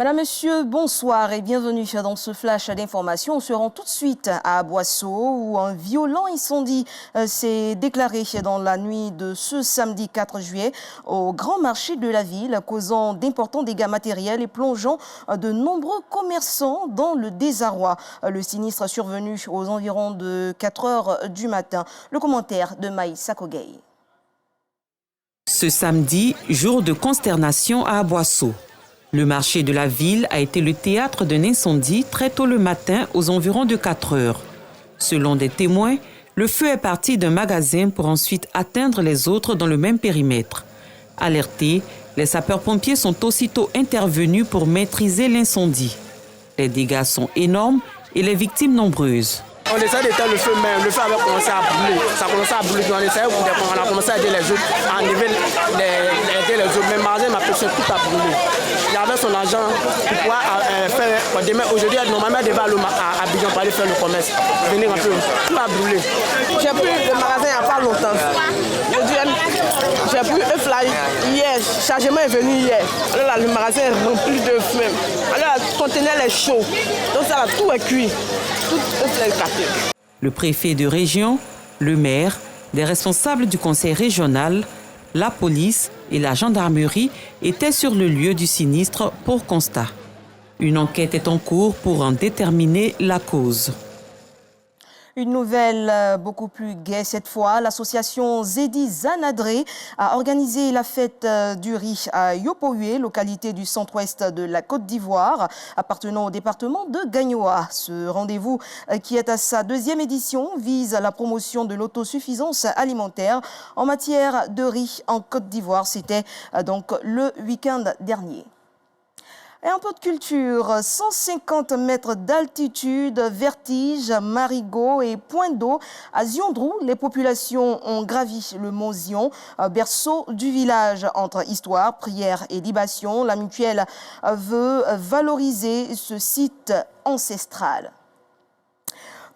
Madame, Monsieur, bonsoir et bienvenue dans ce flash d'information. On se rend tout de suite à Boisseau où un violent incendie s'est déclaré dans la nuit de ce samedi 4 juillet au grand marché de la ville, causant d'importants dégâts matériels et plongeant de nombreux commerçants dans le désarroi. Le sinistre survenu aux environs de 4 heures du matin. Le commentaire de Maï Sakogay. Ce samedi, jour de consternation à Boisseau. Le marché de la ville a été le théâtre d'un incendie très tôt le matin aux environs de 4 heures. Selon des témoins, le feu est parti d'un magasin pour ensuite atteindre les autres dans le même périmètre. Alertés, les sapeurs-pompiers sont aussitôt intervenus pour maîtriser l'incendie. Les dégâts sont énormes et les victimes nombreuses. On essaie d'éteindre le feu, mais le feu avait commencé à brûler. Ça a commencé à brûler. On a commencé à aider les autres, à enlever les autres. Mais le magasin m'a fait tout à brûler. Il avait son argent pour pouvoir faire. Aujourd'hui, normalement, il devait aller à Abidjan pour aller faire le commerce. Venir un peu. Tout a brûlé. J'ai pris le magasin il n'y a pas longtemps. J'ai pris un fly hier. Le chargement est venu hier. Alors là, le magasin est rempli de feu. Alors le conteneur est chaud. Donc ça, là, tout est cuit. Tout est cassé. Le préfet de région, le maire, des responsables du conseil régional, la police et la gendarmerie étaient sur le lieu du sinistre pour constat. Une enquête est en cours pour en déterminer la cause. Une nouvelle beaucoup plus gaie cette fois. L'association Zedi Zanadré a organisé la fête du riz à Yopoué, localité du centre-ouest de la Côte d'Ivoire, appartenant au département de Gagnoa. Ce rendez-vous, qui est à sa deuxième édition, vise la promotion de l'autosuffisance alimentaire en matière de riz en Côte d'Ivoire. C'était donc le week-end dernier. Et un peu de culture, 150 mètres d'altitude, vertige, marigot et point d'eau. À Ziondrou, les populations ont gravi le mont Zion, berceau du village. Entre histoire, prière et libation, la mutuelle veut valoriser ce site ancestral.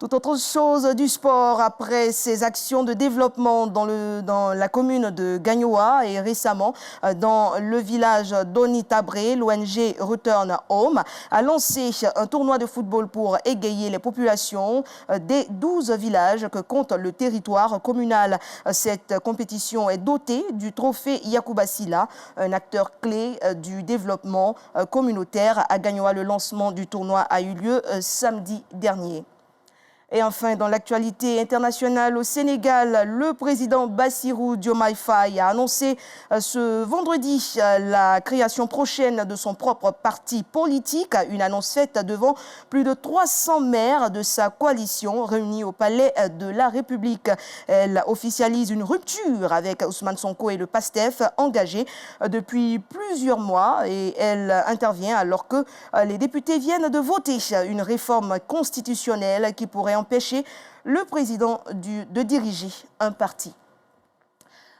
Tout autre chose du sport après ces actions de développement dans la commune de Gagnoa et récemment dans le village d'Onitabré, l'ONG Return Home a lancé un tournoi de football pour égayer les populations des 12 villages que compte le territoire communal. Cette compétition est dotée du trophée Yacouba Silla, un acteur clé du développement communautaire à Gagnoa. Le lancement du tournoi a eu lieu samedi dernier. Et enfin, dans l'actualité internationale au Sénégal, le président Bassirou Diomaye Faye a annoncé ce vendredi la création prochaine de son propre parti politique, une annonce faite devant plus de 300 maires de sa coalition réunis au Palais de la République. Elle officialise une rupture avec Ousmane Sonko et le PASTEF engagés depuis plusieurs mois et elle intervient alors que les députés viennent de voter une réforme constitutionnelle qui pourrait empêcher le président de diriger un parti.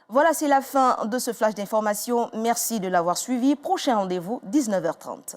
Voilà, c'est la fin de ce flash d'information. Merci de l'avoir suivi. Prochain rendez-vous, 19h30.